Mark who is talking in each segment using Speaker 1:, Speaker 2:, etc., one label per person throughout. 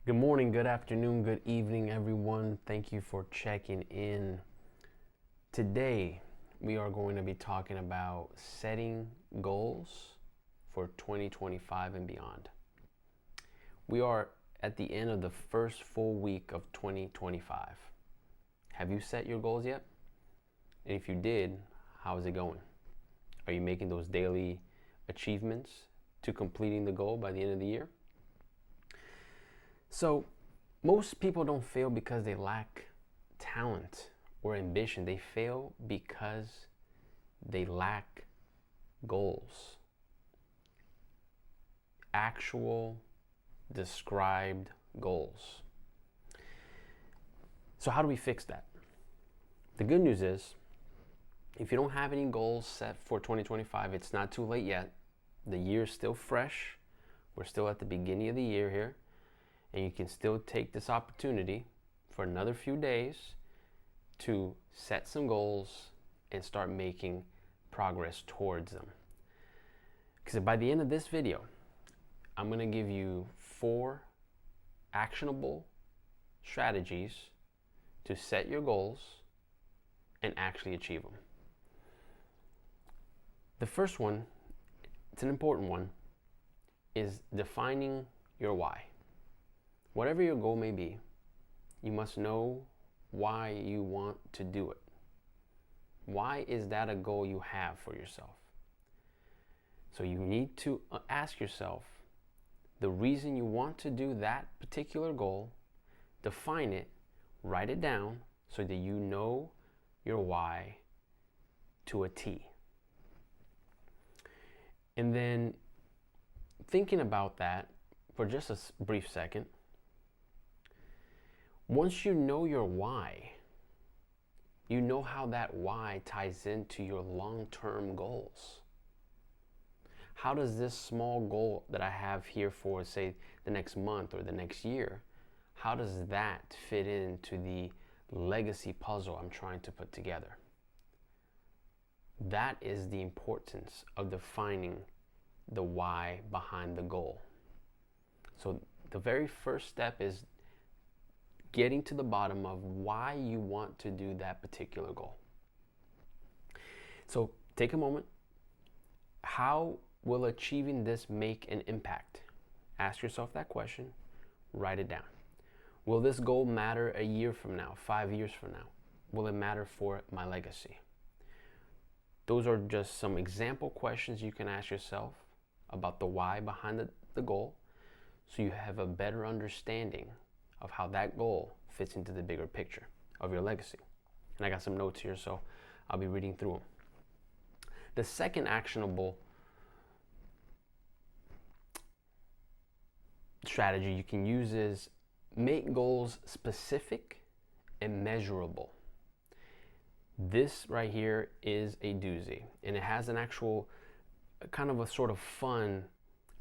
Speaker 1: Good morning, good afternoon, good evening, everyone. Thank you for checking in. Today, we are going to be talking about setting goals for 2025 and beyond. We are at the end of the first full week of 2025. Have you set your goals yet? And if you did, how is it going? Are you making those daily achievements to completing the goal by the end of the year? So, most people don't fail because they lack talent or ambition. They fail because they lack goals. Actual, described goals. So, how do we fix that? The good news is, if you don't have any goals set for 2025, it's not too late yet. The year's still fresh. We're still at the beginning of the year here. And you can still take this opportunity for another few days to set some goals and start making progress towards them. Because by the end of this video, I'm going to give you 4 actionable strategies to set your goals and actually achieve them. The first one, it's an important one, is defining your why. Whatever your goal may be, you must know why you want to do it. Why is that a goal you have for yourself? So you need to ask yourself the reason you want to do that particular goal, define it, write it down so that you know your why to a T. And then thinking about that for just a brief second, once you know your why, you know how that why ties into your long-term goals. How does this small goal that I have here for, say, the next month or the next year, how does that fit into the legacy puzzle I'm trying to put together? That is the importance of defining the why behind the goal. So the very first step is getting to the bottom of why you want to do that particular goal. So take a moment. How will achieving this make an impact? Ask yourself that question. Write it down. Will this goal matter a year from now, 5 years from now? Will it matter for my legacy? Those are just some example questions you can ask yourself about the why behind the goal, so you have a better understanding of how that goal fits into the bigger picture of your legacy. And I got some notes here, so I'll be reading through them. The second actionable strategy you can use is make goals specific and measurable. This right here is a doozy, and it has an actual kind of a sort of fun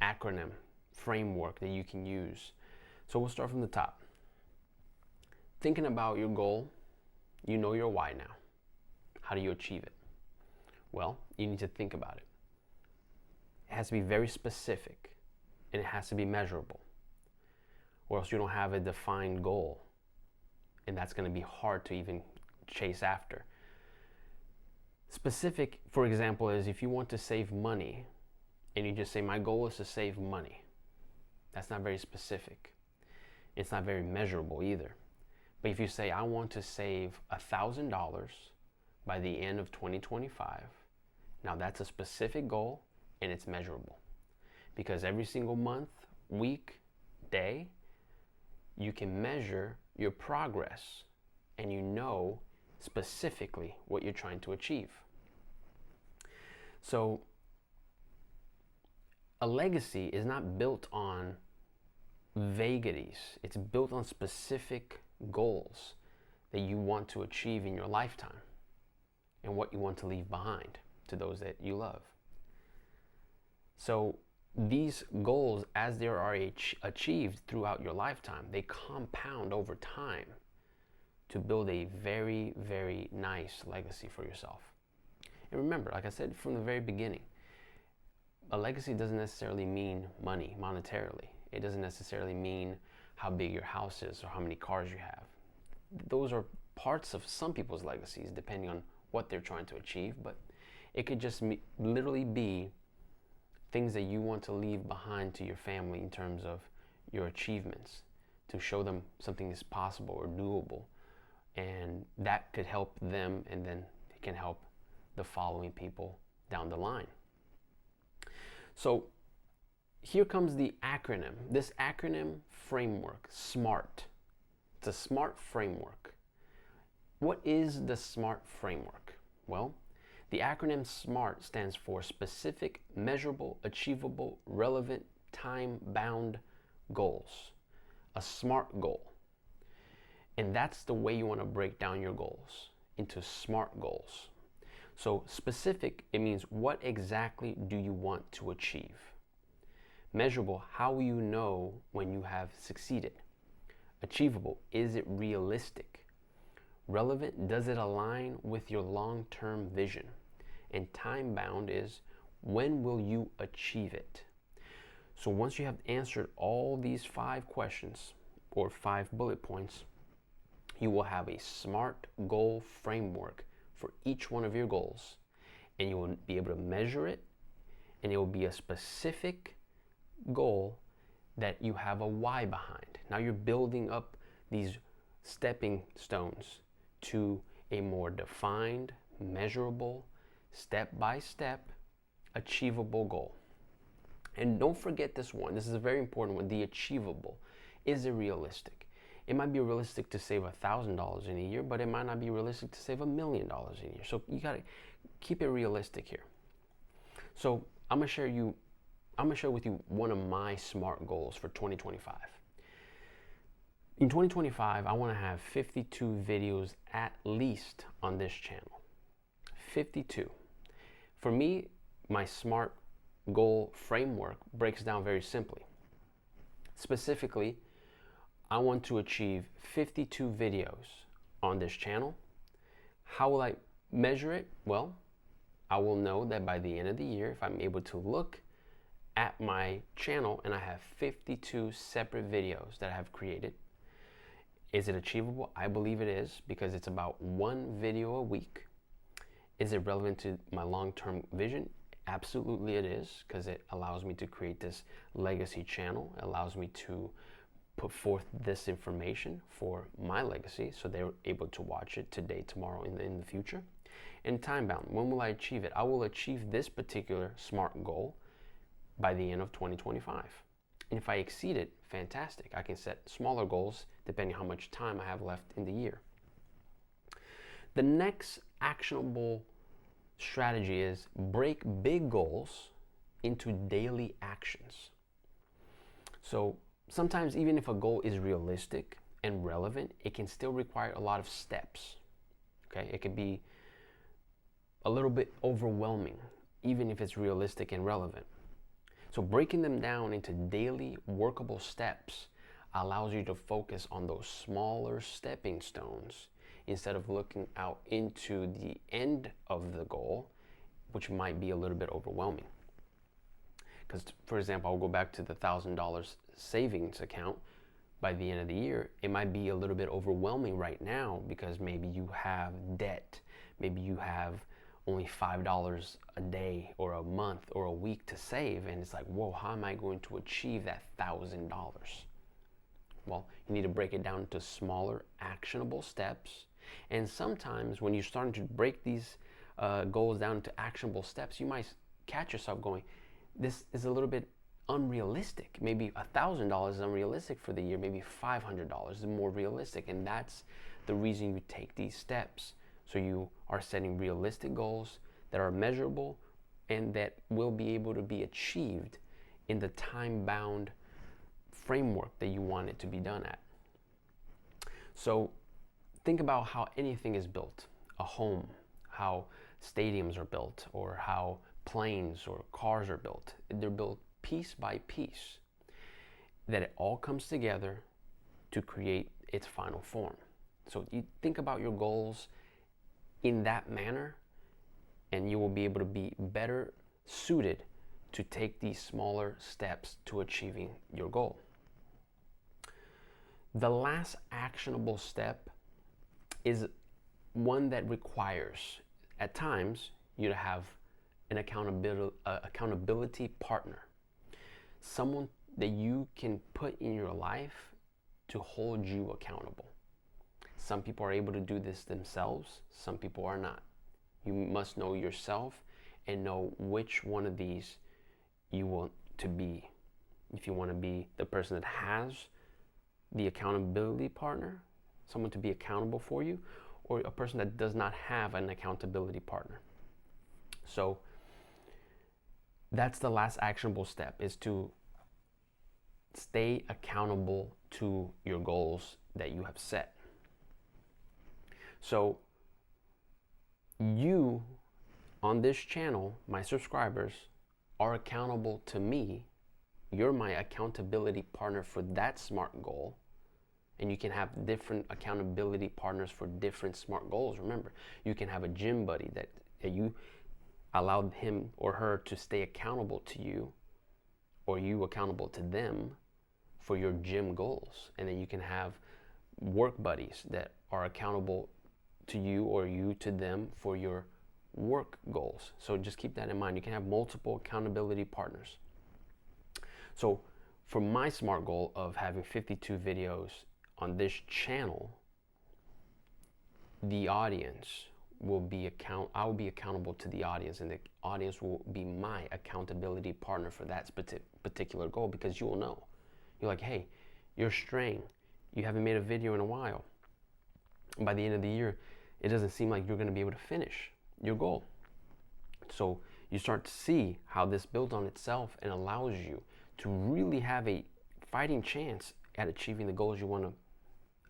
Speaker 1: acronym framework that you can use. So we'll start from the top. Thinking about your goal, you know your why now. How do you achieve it? Well, you need to think about it. It has to be very specific, and it has to be measurable, or else you don't have a defined goal, and that's going to be hard to even chase after. Specific, for example, is if you want to save money, and you just say, my goal is to save money. That's not very specific. It's not very measurable either. But if you say, I want to save $1,000 by the end of 2025, now that's a specific goal and it's measurable. Because every single month, week, day, you can measure your progress and you know specifically what you're trying to achieve. So, a legacy is not built on vagaries. It's built on specific goals that you want to achieve in your lifetime and what you want to leave behind to those that you love. So these goals, as they are achieved throughout your lifetime, they compound over time to build a very, very nice legacy for yourself. And remember, like I said from the very beginning, a legacy doesn't necessarily mean money monetarily. It doesn't necessarily mean how big your house is or how many cars you have. Those are parts of some people's legacies depending on what they're trying to achieve, but it could just literally be things that you want to leave behind to your family in terms of your achievements, to show them something is possible or doable, and that could help them, and then it can help the following people down the line. So here comes the acronym. This acronym framework, SMART. It's a SMART framework. What is the SMART framework? Well, the acronym SMART stands for Specific, Measurable, Achievable, Relevant, Time-Bound Goals. A SMART goal. And that's the way you want to break down your goals into SMART goals. So specific, it means what exactly do you want to achieve? Measurable, how will you know when you have succeeded? Achievable, is it realistic? Relevant, does it align with your long-term vision? And time-bound is, when will you achieve it? So once you have answered all these 5 questions or 5 bullet points, you will have a SMART goal framework for each one of your goals, and you will be able to measure it, and it will be a specific goal that you have a why behind. Now you're building up these stepping stones to a more defined, measurable, step-by-step, achievable goal. And don't forget this one. This is a very important one. The achievable. Is it realistic? It might be realistic to save $1,000 in a year, but it might not be realistic to save $1 million in a year. So you got to keep it realistic here. So I'm gonna share with you one of my SMART goals for 2025. In 2025, I want to have 52 videos at least on this channel. 52. For me, my SMART goal framework breaks down very simply. Specifically, I want to achieve 52 videos on this channel. How will I measure it? Well, I will know that by the end of the year, if I'm able to look at my channel and I have 52 separate videos that I have created. Is it achievable? I believe it is, because it's about 1 video a week. Is it relevant to my long-term vision? Absolutely it is, because it allows me to create this legacy channel. It allows me to put forth this information for my legacy so they're able to watch it today, tomorrow, in the future. And time-bound, when will I achieve it? I will achieve this particular SMART goal by the end of 2025. And if I exceed it, fantastic. I can set smaller goals depending how much time I have left in the year. The next actionable strategy is break big goals into daily actions. So sometimes even if a goal is realistic and relevant, it can still require a lot of steps. Okay, it can be a little bit overwhelming, even if it's realistic and relevant. So breaking them down into daily workable steps allows you to focus on those smaller stepping stones instead of looking out into the end of the goal, which might be a little bit overwhelming. Because, for example, I'll go back to the $1,000 savings account. By the end of the year, it might be a little bit overwhelming right now because maybe you have debt, maybe you have only $5 a day or a month or a week to save, and it's like, whoa, how am I going to achieve that $1,000? Well, you need to break it down into smaller, actionable steps. And sometimes when you're starting to break these goals down into actionable steps, you might catch yourself going, this is a little bit unrealistic. Maybe $1,000 is unrealistic for the year. Maybe $500 is more realistic. And that's the reason you take these steps. So you are setting realistic goals that are measurable and that will be able to be achieved in the time-bound framework that you want it to be done at. So think about how anything is built. A home, how stadiums are built, or how planes or cars are built. They're built piece by piece, that it all comes together to create its final form. So you think about your goals in that manner, and you will be able to be better suited to take these smaller steps to achieving your goal. The last actionable step is one that requires, at times, you to have an accountability partner. Someone that you can put in your life to hold you accountable. Some people are able to do this themselves, some people are not. You must know yourself and know which one of these you want to be. If you want to be the person that has the accountability partner, someone to be accountable for you, or a person that does not have an accountability partner. So that's the last actionable step, is to stay accountable to your goals that you have set. So you on this channel, my subscribers, are accountable to me. You're my accountability partner for that SMART goal. And you can have different accountability partners for different SMART goals. Remember, you can have a gym buddy that you allow him or her to stay accountable to you, or you accountable to them for your gym goals. And then you can have work buddies that are accountable to you, or you to them, for your work goals. So just keep that in mind. You can have multiple accountability partners. So for my SMART goal of having 52 videos on this channel, the audience will be I will be accountable to the audience, and the audience will be my accountability partner for that particular goal, because you will know. You're like, hey, you're straying. You haven't made a video in a while. And by the end of the year, it doesn't seem like you're going to be able to finish your goal. So you start to see how this builds on itself and allows you to really have a fighting chance at achieving the goals you want to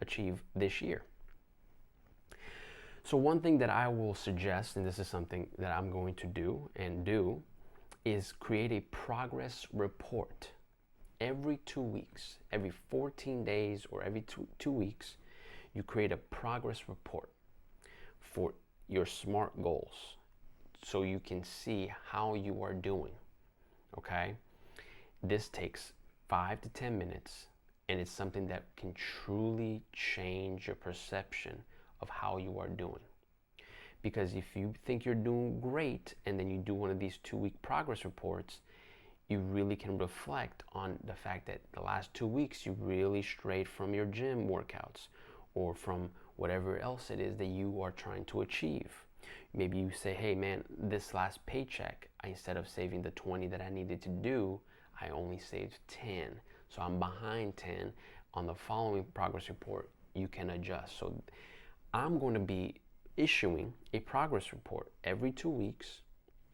Speaker 1: achieve this year. So one thing that I will suggest, and this is something that I'm going to do, is create a progress report. Every 2 weeks, every 14 days, or every two weeks, you create a progress report for your SMART goals, so you can see how you are doing. Okay? This takes 5 to 10 minutes, and it's something that can truly change your perception of how you are doing. Because if you think you're doing great, and then you do one of these 2-week progress reports, you really can reflect on the fact that the last 2 weeks you really strayed from your gym workouts, or from whatever else it is that you are trying to achieve. Maybe you say, hey man, this last paycheck, instead of saving the 20 that I needed to do, I only saved 10. So I'm behind 10. On the following progress report, you can adjust. So I'm going to be issuing a progress report every 2 weeks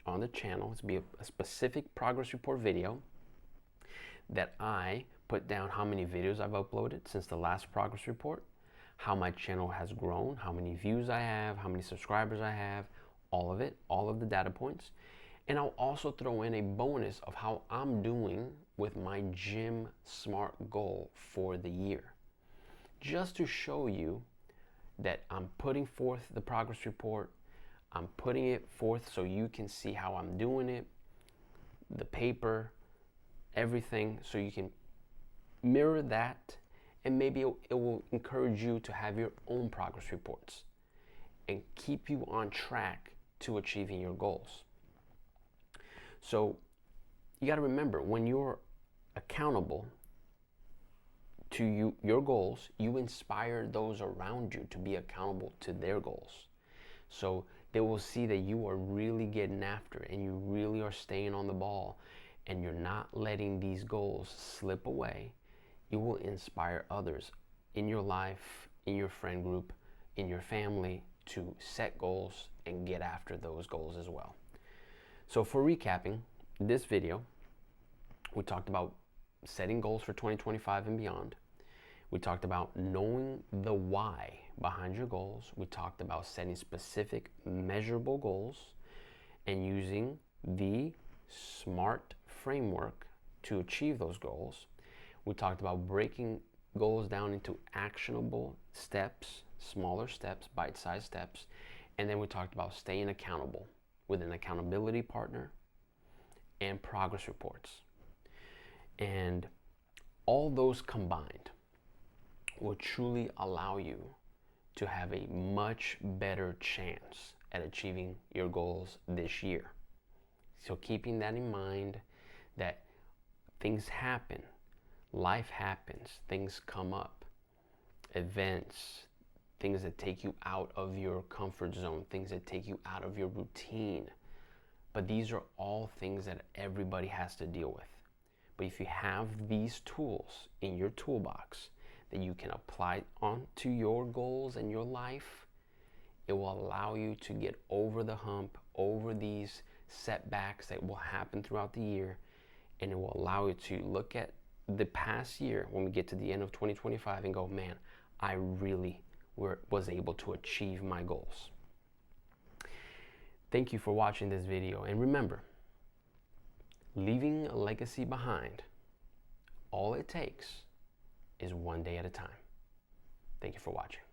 Speaker 1: on the channel. It's be a specific progress report video that I put down how many videos I've uploaded since the last progress report, how my channel has grown, how many views I have, how many subscribers I have, all of it, all of the data points. And I'll also throw in a bonus of how I'm doing with my gym SMART goal for the year, just to show you that I'm putting forth the progress report. I'm putting it forth so you can see how I'm doing it, the paper, everything, so you can mirror that, and maybe it will encourage you to have your own progress reports and keep you on track to achieving your goals. So you got to remember, when you're accountable to your goals, you inspire those around you to be accountable to their goals. So they will see that you are really getting after it, and you really are staying on the ball, and you're not letting these goals slip away. You will inspire others in your life, in your friend group, in your family, to set goals and get after those goals as well. So for recapping this video, we talked about setting goals for 2025 and beyond. We talked about knowing the why behind your goals. We talked about setting specific, measurable goals and using the SMART framework to achieve those goals. We talked about breaking goals down into actionable steps, smaller steps, bite-sized steps. And then we talked about staying accountable with an accountability partner and progress reports. And all those combined will truly allow you to have a much better chance at achieving your goals this year. So keeping that in mind, that things happen, life happens, things come up, events, things that take you out of your comfort zone, things that take you out of your routine. But these are all things that everybody has to deal with. But if you have these tools in your toolbox that you can apply onto your goals and your life, it will allow you to get over the hump, over these setbacks that will happen throughout the year, and it will allow you to look at the past year when we get to the end of 2025 and go, man, I really was able to achieve my goals. Thank you for watching this video, and remember, leaving a legacy behind, all it takes is one day at a time. Thank you for watching.